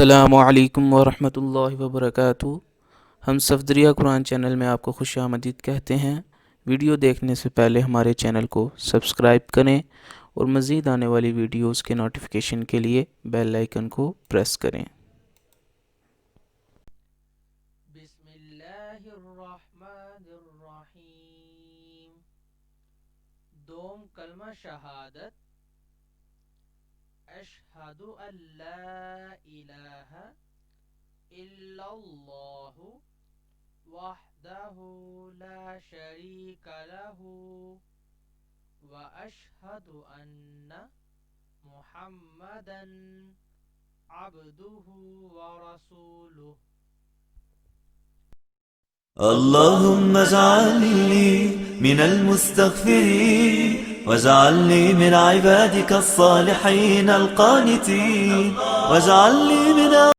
अस्सलामु अलैकुम वरहमतुल्लाहि वबरकातुहू। हम सफदरिया कुरान चैनल में आपको खुश आमदीद कहते हैं। वीडियो देखने से पहले हमारे चैनल को सब्सक्राइब करें और मज़ीद आने वाली वीडियोस के नोटिफिकेशन के लिए बेल आइकन को प्रेस करें। बिस्मिल्लाहिर्रहमानिर्रहीम। दोम कलमा शहादत अशहदु अल्ला इलाहा इल्लल्लाहु वहदहु ला शरीका लहु व अशहदु अन्ना मुहम्मदन अब्दुहु व रसूलुहु। اللهم اجعلني من المستغفرين واجعلني من عبادك الصالحين القانتين واجعلني من